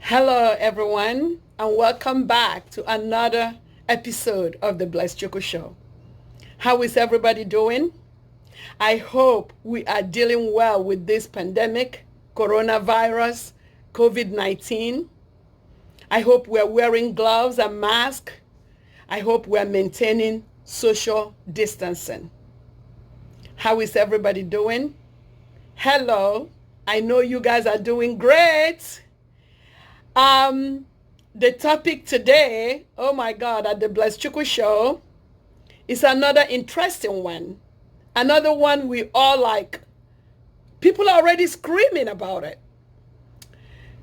Hello, everyone, and welcome back to another episode of the Blessed Choco Show. How is everybody doing? I hope we are dealing well with this pandemic, coronavirus, COVID-19. I hope we're wearing gloves and masks. I hope we're maintaining social distancing. How is everybody doing? Hello, I know you guys are doing great. The topic today, oh my God, at the Blessed Choco Show is another interesting one. Another one we all like. People are already screaming about it.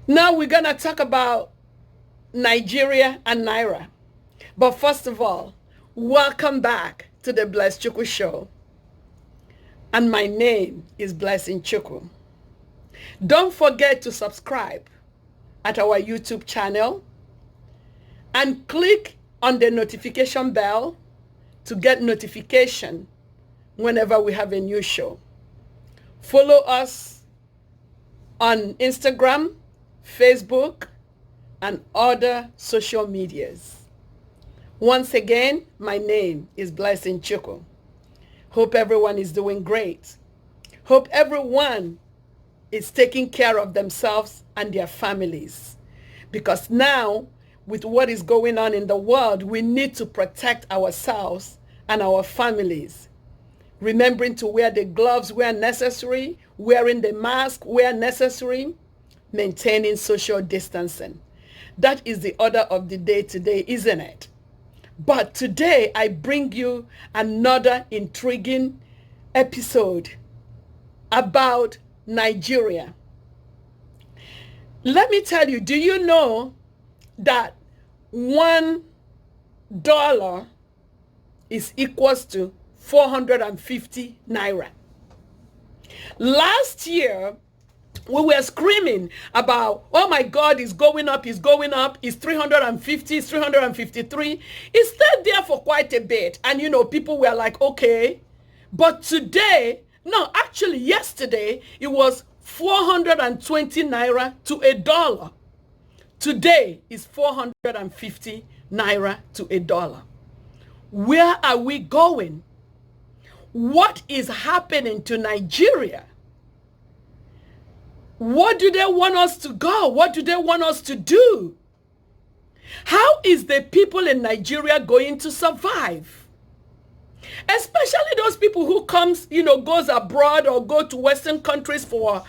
Now we're going to talk about Nigeria and Naira. But first of all, welcome back to the Blessed Choco Show. And my name is Blessing Choco. Don't forget to subscribe at our YouTube channel and click on the notification bell to get notification whenever we have a new show. Follow us on Instagram, Facebook, and other social medias. Once again, my name is Blessing Choco. Hope everyone is doing great. Hope everyone is taking care of themselves and their families. Because now, with what is going on in the world, we need to protect ourselves and our families. Remembering to wear the gloves where necessary, wearing the mask where necessary, maintaining social distancing. That is the order of the day today, isn't it? But today, I bring you another intriguing episode about Nigeria. Let me tell you, do you know that $1 is equals to 450 Naira? Last year, we were screaming about, oh my God, it's going up, it's 350, it's 353. It stayed there for quite a bit. And, people were like, okay. But today, no, actually yesterday, it was 420 Naira to $1. Today is 450 Naira to $1. Where are we going? What is happening to Nigeria? What do they want us to go? What do they want us to do? How is the people in Nigeria going to survive? Especially those people who goes abroad or go to Western countries for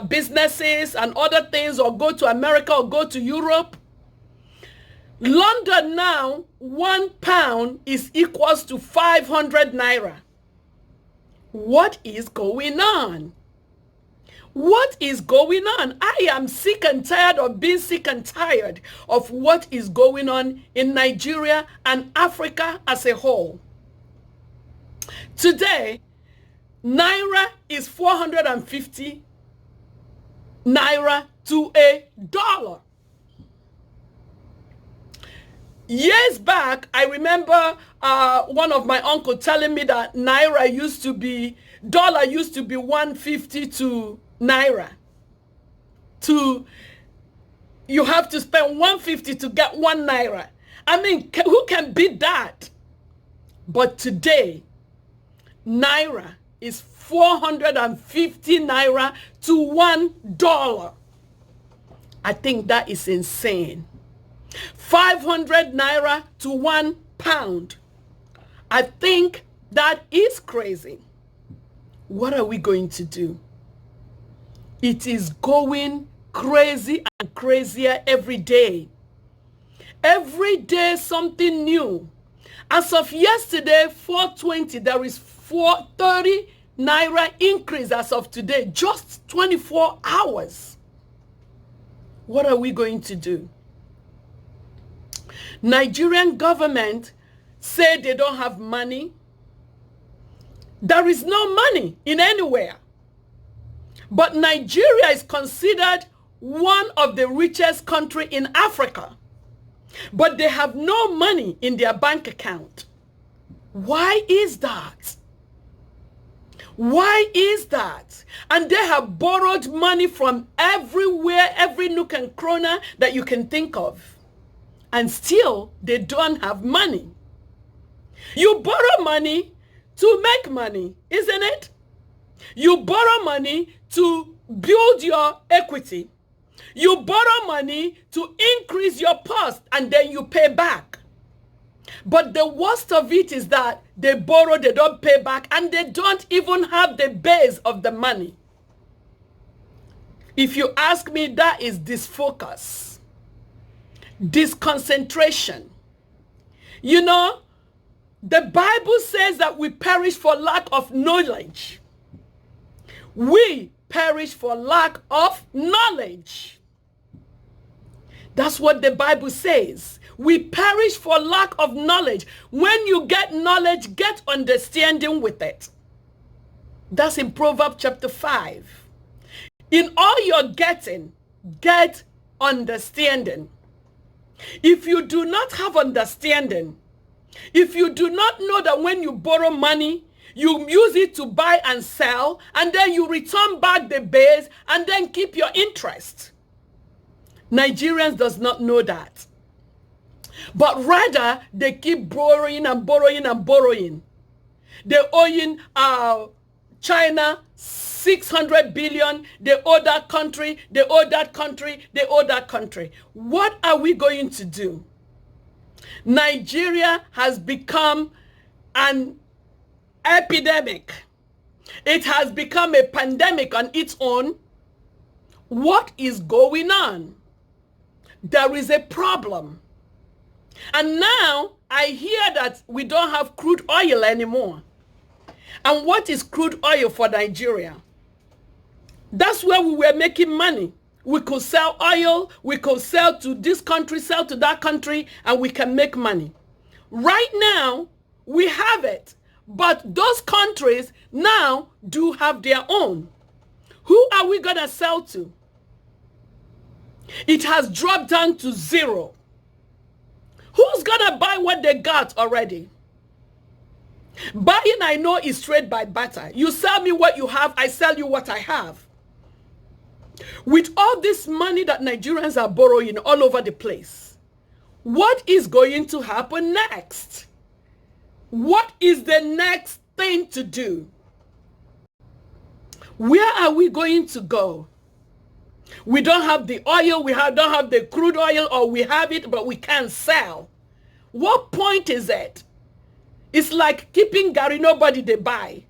businesses and other things, or go to America or go to Europe. London now, £1 is equals to 500 Naira. What is going on? What is going on? I am sick and tired of being sick and tired of what is going on in Nigeria and Africa as a whole. Today, Naira is 450 Naira to $1. Years back, I remember one of my uncle telling me that dollar used to be 150 to Naira. You have to spend 150 to get 1 Naira. I mean, who can beat that? But today, Naira is 450 Naira to $1. I think that is insane. 500 Naira to £1. I think that is crazy. What are we going to do? It is going crazy and crazier every day. Every day something new. As of yesterday, 420, there is 430 Naira increase as of today, just 24 hours. What are we going to do? Nigerian government say they don't have money. There is no money in anywhere. But Nigeria is considered one of the richest countries in Africa. But they have no money in their bank account. Why is that? Why is that? And they have borrowed money from everywhere, every nook and corner that you can think of. And still, they don't have money. You borrow money to make money, isn't it? You borrow money to build your equity. You borrow money to increase your post, and then you pay back. But the worst of it is that they borrow, they don't pay back, and they don't even have the base of the money. If you ask me, that is disfocus, disconcentration. You know, the Bible says that we perish for lack of knowledge. We perish for lack of knowledge. That's what the Bible says. We perish for lack of knowledge. When you get knowledge, get understanding with it. That's in Proverbs chapter 5. In all you're getting, get understanding. If you do not have understanding, if you do not know that when you borrow money, you use it to buy and sell, and then you return back the base and then keep your interest. Nigerians does not know that. But rather, they keep borrowing and borrowing and borrowing. They're owing China 600 billion. They owe that country. They owe that country. They owe that country. What are we going to do? Nigeria has become an epidemic. It has become a pandemic on its own. What is going on? There is a problem. And now I hear that we don't have crude oil anymore. And what is crude oil for Nigeria? That's where we were making money. We could sell oil, we could sell to this country, sell to that country, and we can make money. Right now, we have it. But those countries now do have their own. Who are we going to sell to? It has dropped down to zero. Who's going to buy what they got already? Buying, I know, is trade by barter. You sell me what you have, I sell you what I have. With all this money that Nigerians are borrowing all over the place, what is going to happen next? What is the next thing to do? Where are we going to go? We don't have the oil, don't have the crude oil, or we have it, but we can't sell. What point is it? It's like keeping Gary, nobody they buy.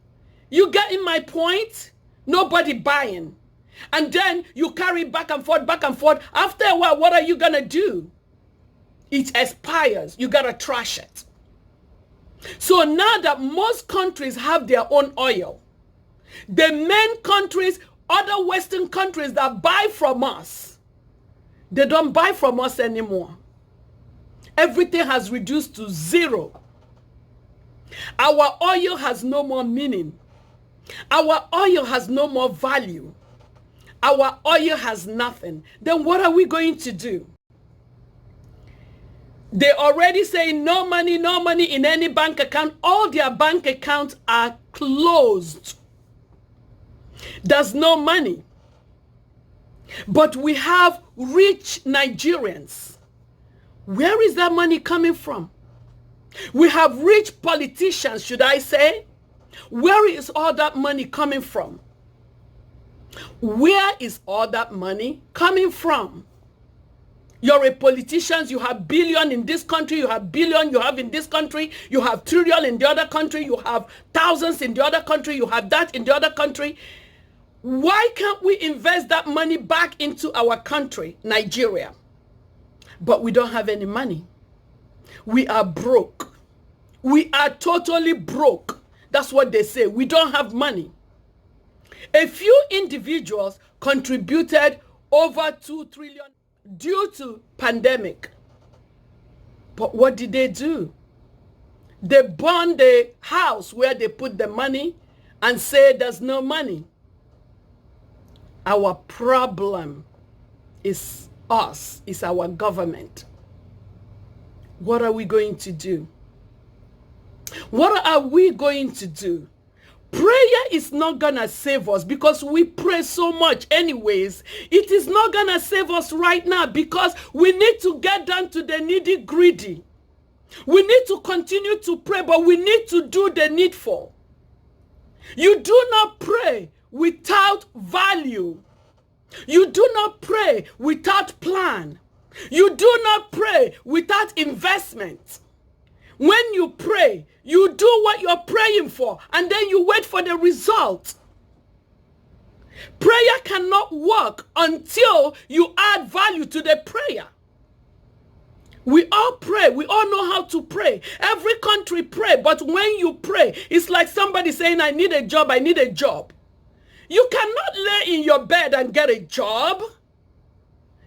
You getting my point? Nobody buying. And then you carry back and forth, back and forth. After a while, what are you going to do? It expires. You got to trash it. So now that most countries have their own oil, the main countries, other Western countries that buy from us, they don't buy from us anymore. Everything has reduced to zero. Our oil has no more meaning. Our oil has no more value. Our oil has nothing. Then what are we going to do? They already say no money in any bank account. All their bank accounts are closed. There's no money. But we have rich Nigerians. Where is that money coming from? We have rich politicians, should I say? Where is all that money coming from? Where is all that money coming from? You're a politician, you have billion in this country, you have billion you have in this country, you have trillion in the other country, you have thousands in the other country, you have that in the other country. Why can't we invest that money back into our country, Nigeria? But we don't have any money. We are broke. We are totally broke. That's what they say. We don't have money. A few individuals contributed over 2 trillion due to pandemic. But what did they do? They burned the house where they put the money and say there's no money. Our problem is us, is our government. What are we going to do? What are we going to do? Prayer is not gonna save us because we pray so much anyways. It is not gonna save us right now because we need to get down to the nitty gritty. We need to continue to pray, but we need to do the needful. You do not pray without value. You do not pray without plan. You do not pray without investment. When you pray, you do what you're praying for, and then you wait for the result. Prayer cannot work until you add value to the prayer. We all pray. We all know how to pray. Every country pray, but when you pray, it's like somebody saying, I need a job, I need a job. You cannot lay in your bed and get a job.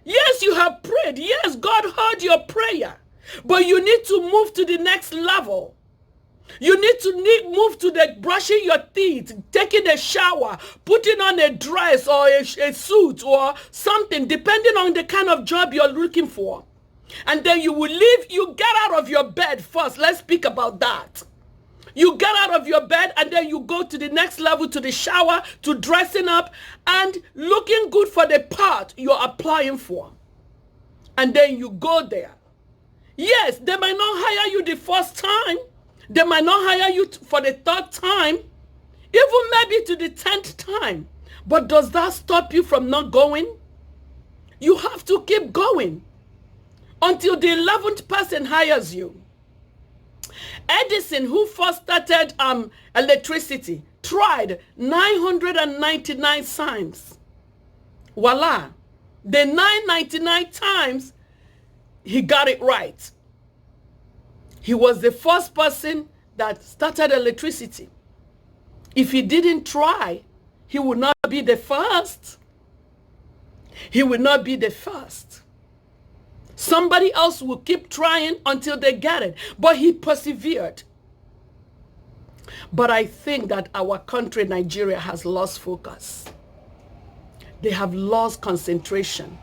Yes, you have prayed. Yes, God heard your prayer. But you need to move to the next level. You need to move to the brushing your teeth, taking a shower, putting on a dress or a suit or something, depending on the kind of job you're looking for. And then you will leave, you get out of your bed first. Let's speak about that. You get out of your bed and then you go to the next level, to the shower, to dressing up and looking good for the part you're applying for. And then you go there. Yes, they might not hire you the first time. They might not hire you for the third time, even maybe to the 10th time. But does that stop you from not going? You have to keep going until the 11th person hires you. Edison, who first started electricity, tried 999 times. Voila. The 999 times, he got it right. He was the first person that started electricity. If he didn't try, he would not be the first. He would not be the first. Somebody else will keep trying until they get it. But he persevered. But I think that our country, Nigeria, has lost focus. They have lost concentration.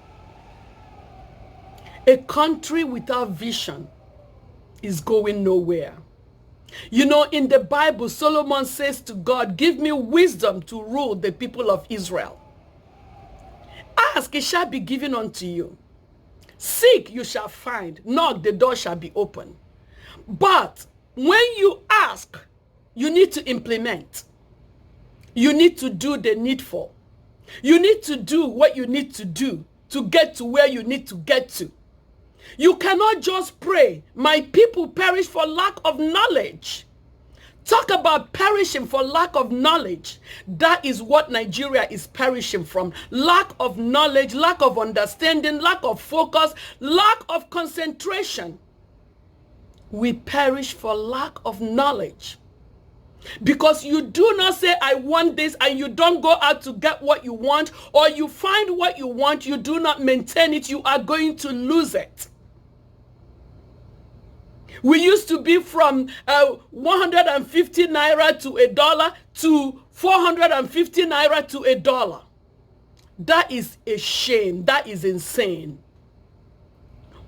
A country without vision is going nowhere. You know, in the Bible, Solomon says to God, give me wisdom to rule the people of Israel. Ask, it shall be given unto you. Seek, you shall find. Knock, the door shall be open. But when you ask, you need to implement. You need to do the needful. You need to do what you need to do to get to where you need to get to. You cannot just pray, my people perish for lack of knowledge. Talk about perishing for lack of knowledge. That is what Nigeria is perishing from. Lack of knowledge, lack of understanding, lack of focus, lack of concentration. We perish for lack of knowledge. Because you do not say, I want this, and you don't go out to get what you want, or you find what you want, you do not maintain it, you are going to lose it. We used to be from 150 naira to $1 to 450 naira to $1. That is a shame. That is insane.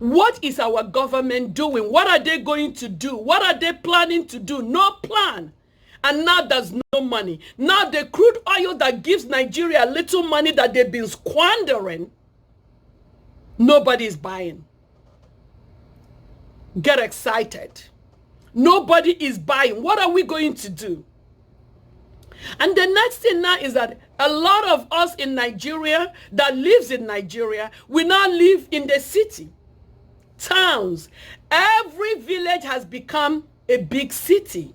What is our government doing? What are they going to do? What are they planning to do? No plan. And now there's no money. Now the crude oil that gives Nigeria little money that they've been squandering, nobody is buying. Get excited. Nobody is buying. What are we going to do? And the next thing now is that a lot of us in Nigeria that lives in Nigeria, we now live in the city, towns. Every village has become a big city.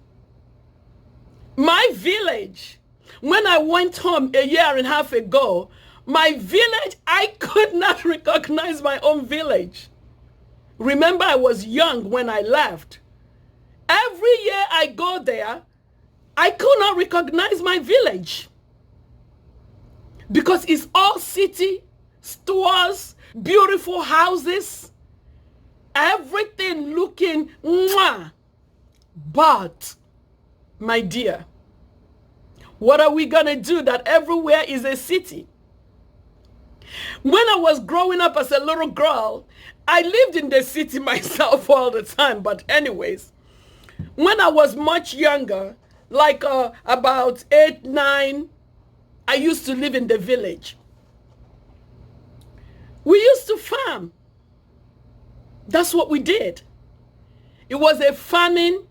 My village, when I went home a year and a half ago, my village, I could not recognize my own village. Remember, I was young when I left. Every year I go there, I could not recognize my village. Because it's all city, stores, beautiful houses, everything looking mwah. But, my dear, what are we gonna do that everywhere is a city? When I was growing up as a little girl, I lived in the city myself all the time. But anyways, when I was much younger, like about 8, 9, I used to live in the village. We used to farm. That's what we did. It was a farming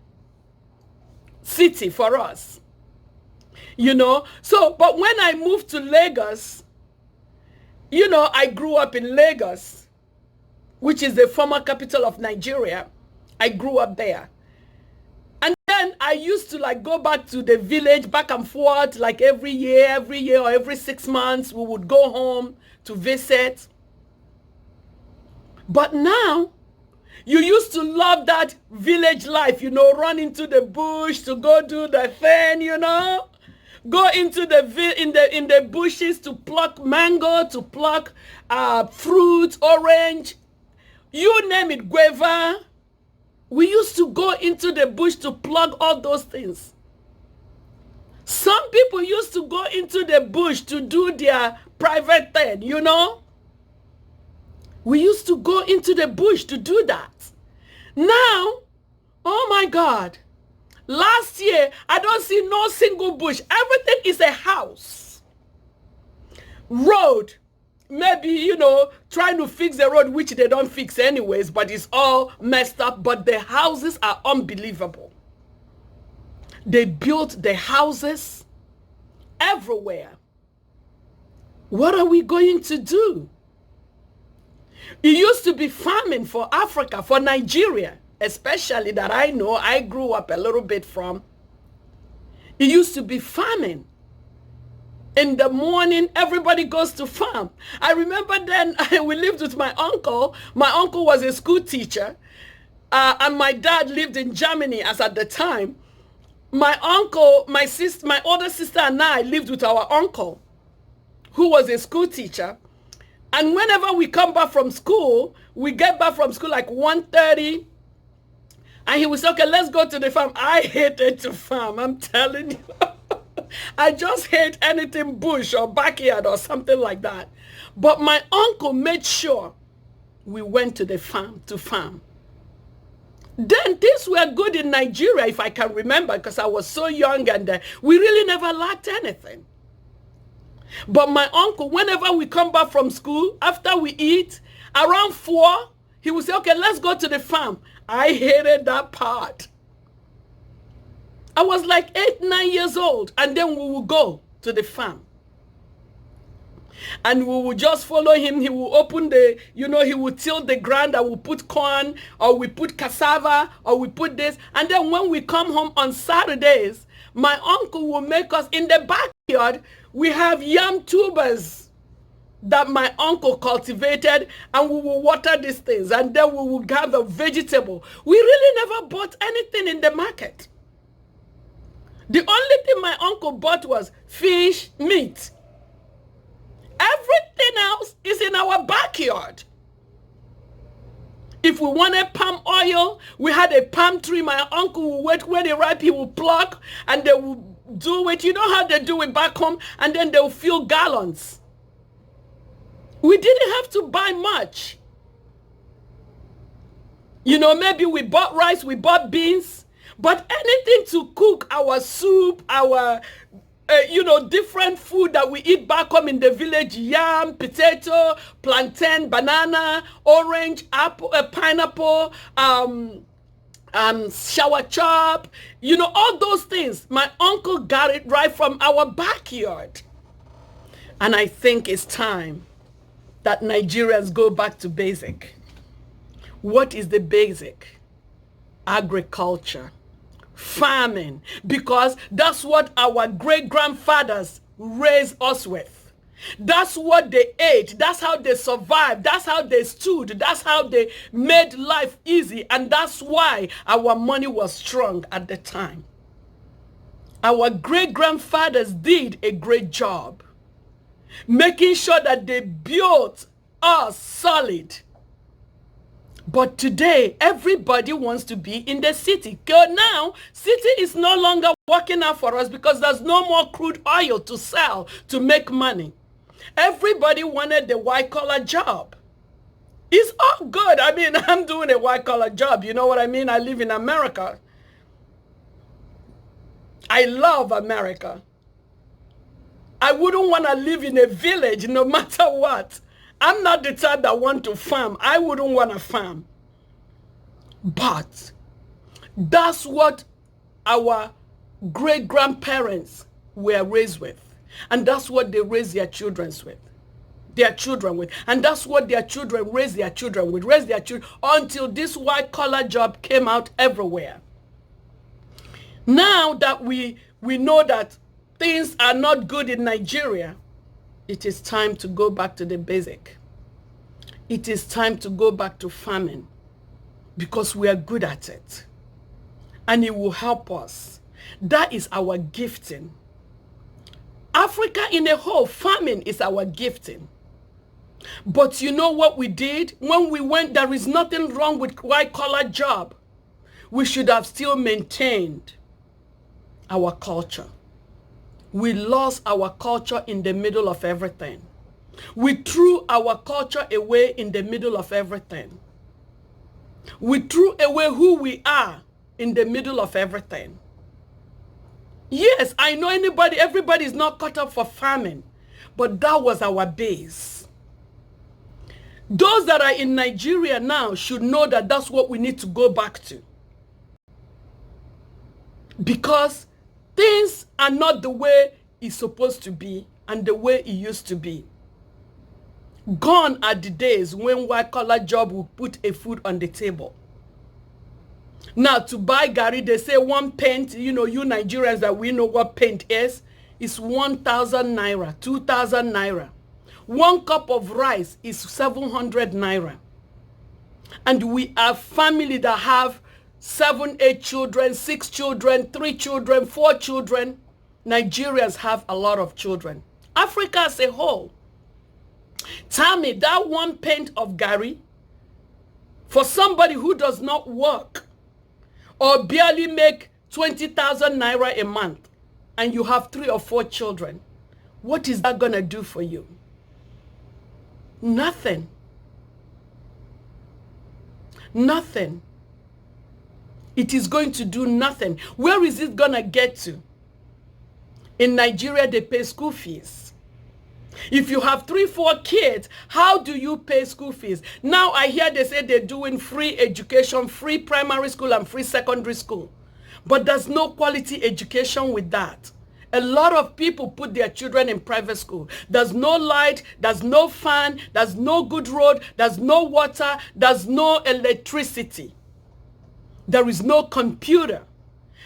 city for us. You know, so, but when I moved to Lagos, you know, I grew up in Lagos, which is the former capital of Nigeria. I grew up there. And then I used to like go back to the village, back and forth, like every year or every 6 months, we would go home to visit. But now, you used to love that village life, you know, run into the bush to go do the thing, you know, go into in the bushes to pluck mango, to pluck fruit, orange, you name it, guava. We used to go into the bush to pluck all those things. Some people used to go into the bush to do their private thing, you know. We used to go into the bush to do that. Now, oh my God, last year, I don't see no single bush. Everything is a house. Road, maybe, you know, trying to fix the road, which they don't fix anyways, but it's all messed up. But the houses are unbelievable. They built the houses everywhere. What are we going to do? It used to be farming for Africa, for Nigeria, especially that I know, I grew up a little bit from. It used to be farming. In the morning, everybody goes to farm. I remember then we lived with my uncle. My uncle was a school teacher, and my dad lived in Germany as at the time. My uncle, my sister, my older sister and I lived with our uncle, who was a school teacher. And whenever we come back from school, we get back from school like 1:30, and he would say, okay, let's go to the farm. I hated to farm, I'm telling you. I just hate anything bush or backyard or something like that. But my uncle made sure we went to the farm to farm. Then things were good in Nigeria, if I can remember, because I was so young, and we really never lacked anything. But my uncle, whenever we come back from school, after we eat, around 4, he would say, okay, let's go to the farm. I hated that part. I was like 8, 9 years old, and then we would go to the farm. And we would just follow him. He would open the, you know, he would till the ground, and we put corn, or we put cassava, or we put this. And then when we come home on Saturdays, my uncle will make us, in the backyard, we have yam tubers that my uncle cultivated, and we will water these things, and then we will gather vegetable. We really never bought anything in the market. The only thing my uncle bought was fish, meat. Everything else is in our backyard. If we wanted palm oil, we had a palm tree. My uncle would wait when it ripe, he would pluck, and they would do it. You know how they do it back home, and then they'll fill gallons. We didn't have to buy much. You know, maybe we bought rice, we bought beans, but anything to cook our soup, our, you know, different food that we eat back home in the village, yam, potato, plantain, banana, orange, apple, pineapple, shower chop, you know, all those things. My uncle got it right from our backyard. And I think it's time that Nigerians go back to basic. What is the basic? Agriculture, farming, because that's what our great-grandfathers raised us with. That's what they ate. That's how they survived. That's how they stood. That's how they made life easy. And that's why our money was strong at the time. Our great-grandfathers did a great job, making sure that they built us solid. But today, everybody wants to be in the city. Now, city is no longer working out for us because there's no more crude oil to sell to make money. Everybody wanted the white-collar job. It's all good. I mean, I'm doing a white-collar job. You know what I mean? I live in America. I love America. I wouldn't want to live in a village no matter what. I'm not the type that want to farm. I wouldn't want to farm. But that's what our great-grandparents were raised with. And that's what they raise their children with. And that's what their children raise their children with. Raise their children until this white-collar job came out everywhere. Now that we know that things are not good in Nigeria, it is time to go back to the basic. It is time to go back to farming because we are good at it. And it will help us. That is our gifting. Africa in a whole, farming is our gifting. But you know what we did? When we went, there is nothing wrong with white-collar job. We should have still maintained our culture. We lost our culture in the middle of everything. We threw our culture away in the middle of everything. We threw away who we are in the middle of everything. Yes, I know everybody is not cut up for farming, but that was our base. Those that are in Nigeria now should know that that's what we need to go back to. Because things are not the way it's supposed to be and the way it used to be. Gone are the days when white-collar job will put a food on the table. Now, to buy Gary, they say one pint, you Nigerians that we know what pint is 1,000 Naira, 2,000 Naira. One cup of rice is 700 Naira. And we are family that have 7, 8 children, 6 children, 3 children, 4 children. Nigerians have a lot of children. Africa as a whole. Tell me, that one pint of Gary, for somebody who does not work or barely make 20,000 Naira a month, and you have 3 or 4 children, what is that going to do for you? Nothing. Nothing. It is going to do nothing. Where is it going to get to? In Nigeria, they pay school fees. If you have 3, 4 kids, how do you pay school fees? Now I hear they say they're doing free education, free primary school and free secondary school. But there's no quality education with that. A lot of people put their children in private school. There's no light, there's no fan, there's no good road, there's no water, there's no electricity. There is no computer.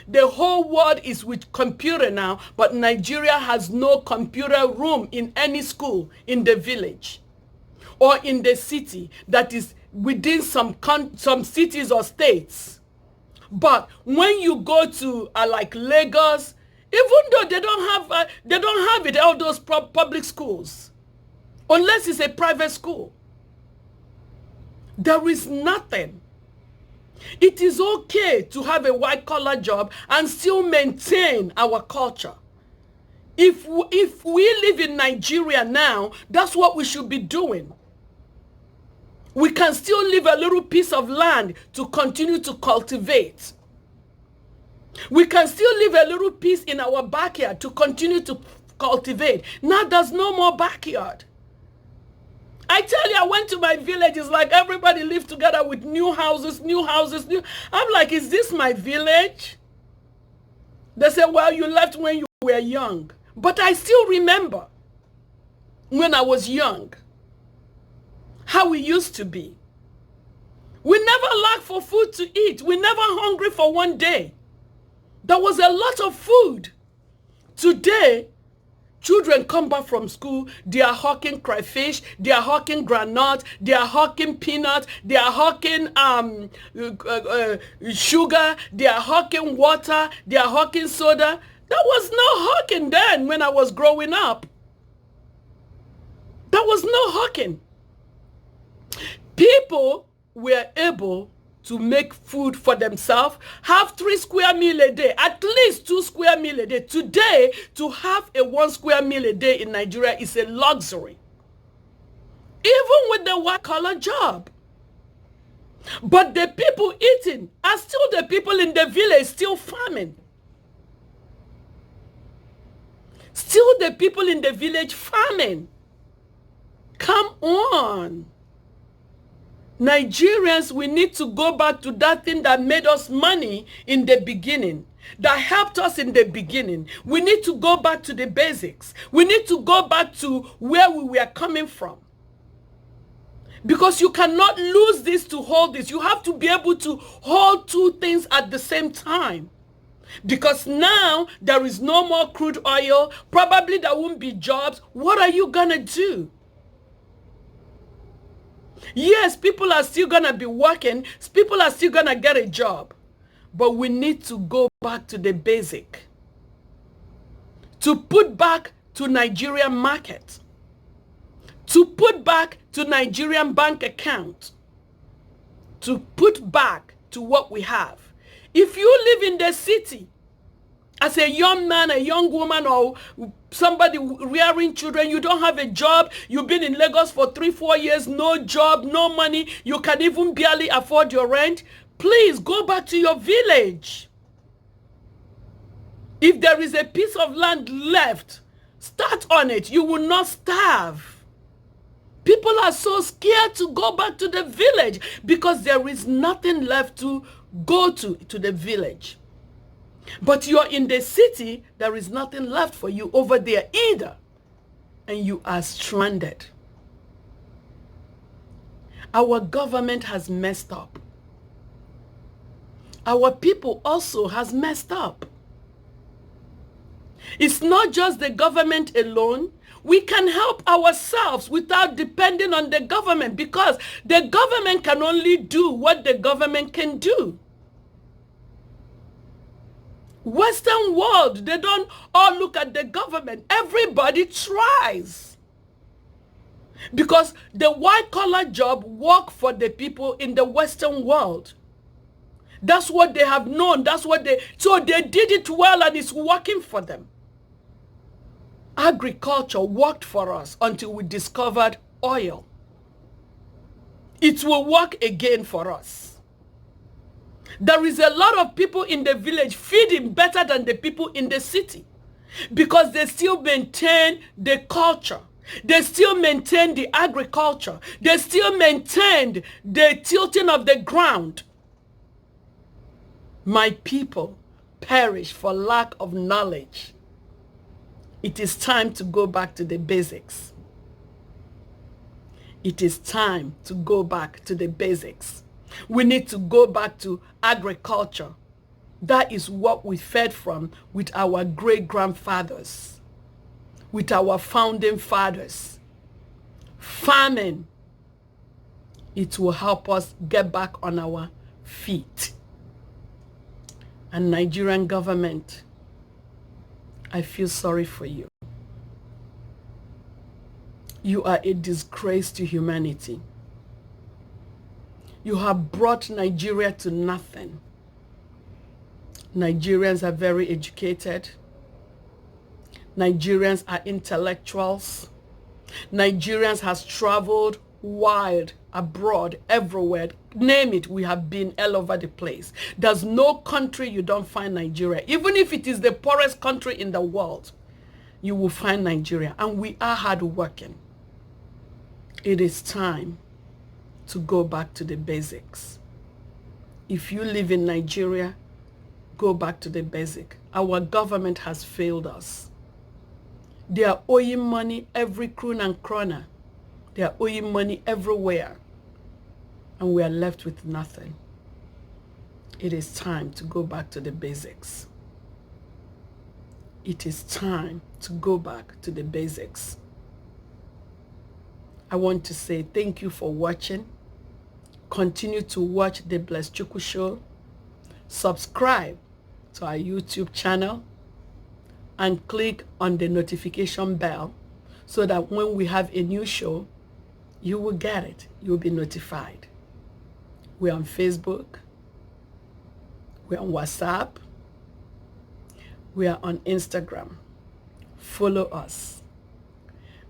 The whole world is with computer now, but Nigeria has no computer room in any school in the village or in the city that is within some cities or states. But when you go to like Lagos, even though they don't have it, all those public schools, unless it's a private school, there is nothing. It is okay to have a white-collar job and still maintain our culture. If we live in Nigeria now, that's what we should be doing. We can still leave a little piece of land to continue to cultivate. We can still leave a little piece in our backyard to continue to cultivate. Now there's no more backyard. I tell you, I went to my village. It's like everybody lived together with new houses. I'm like, is this my village? They say, well, you left when you were young. But I still remember when I was young, how we used to be. We never lacked for food to eat. We never hungry for one day. There was a lot of food. Today, children come back from school, they are hawking crayfish, they are hawking granite, they are hawking peanuts, they are hawking sugar, they are hawking water, they are hawking soda. There was no hawking then when I was growing up. There was no hawking. People were able to make food for themselves, have 3 square meal a day, at least 2 square meal a day. Today, to have a 1 square meal a day in Nigeria is a luxury. Even with the white-collar job. But the people eating are still the people in the village still farming. Still the people in the village farming. Come on. Nigerians, we need to go back to that thing that made us money in the beginning, that helped us in the beginning. We need to go back to the basics. We need to go back to where we were coming from. Because you cannot lose this to hold this. You have to be able to hold two things at the same time. Because now there is no more crude oil. Probably there won't be jobs. What are you going to do? Yes, people are still going to be working. People are still going to get a job. But we need to go back to the basic. To put back to Nigerian market. To put back to Nigerian bank account. To put back to what we have. If you live in the city, as a young man, a young woman, or somebody rearing children, you don't have a job, you've been in Lagos for 3-4 years, no job, no money, you can even barely afford your rent, please go back to your village. If there is a piece of land left, start on it. You will not starve. People are so scared to go back to the village because there is nothing left to go to the village. But you're in the city, there is nothing left for you over there either. And you are stranded. Our government has messed up. Our people also has messed up. It's not just the government alone. We can help ourselves without depending on the government, because the government can only do what the government can do. Western world, they don't all look at the government. Everybody tries. Because the white-collar job work for the people in the Western world. That's what they have known. So they did it well and it's working for them. Agriculture worked for us until we discovered oil. It will work again for us. There is a lot of people in the village feeding better than the people in the city because they still maintain the culture. They still maintain the agriculture. They still maintain the tilting of the ground. My people perish for lack of knowledge. It is time to go back to the basics. It is time to go back to the basics. We need to go back to agriculture. That is what we fed from with our great-grandfathers, with our founding fathers. Farming, it will help us get back on our feet. And Nigerian government, I feel sorry for you. You are a disgrace to humanity. You have brought Nigeria to nothing. Nigerians are very educated. Nigerians are intellectuals. Nigerians has traveled wide, abroad, everywhere. Name it, we have been all over the place. There's no country you don't find Nigeria. Even if it is the poorest country in the world, you will find Nigeria. And we are hardworking. It is time to go back to the basics. If you live in Nigeria, go back to the basic. Our government has failed us. They are owing money every croon and krona. They are owing money everywhere. And we are left with nothing. It is time to go back to the basics. It is time to go back to the basics. I want to say thank you for watching. Continue to watch the Blessed Chukwu Show. Subscribe to our YouTube channel and click on the notification bell so that when we have a new show, you will get it. You'll be notified. We're on Facebook. We're on WhatsApp. We are on Instagram. Follow us.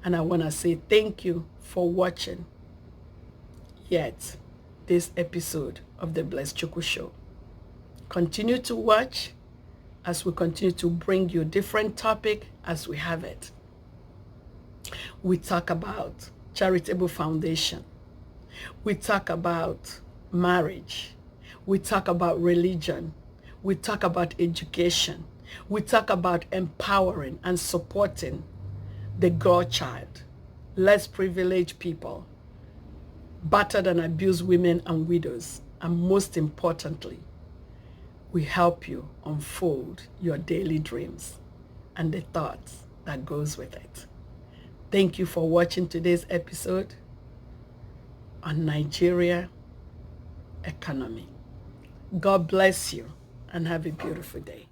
And I want to say thank you for watching yet this episode of the Blessed Chukwu Show. Continue to watch as we continue to bring you different topic as we have it. We talk about charitable foundation. We talk about marriage. We talk about religion. We talk about education. We talk about empowering and supporting the girl child, less privileged people, battered and abused women and widows. And most importantly, we help you unfold your daily dreams and the thoughts that goes with it. Thank you for watching today's episode on Nigeria Economy. God bless you and have a beautiful day.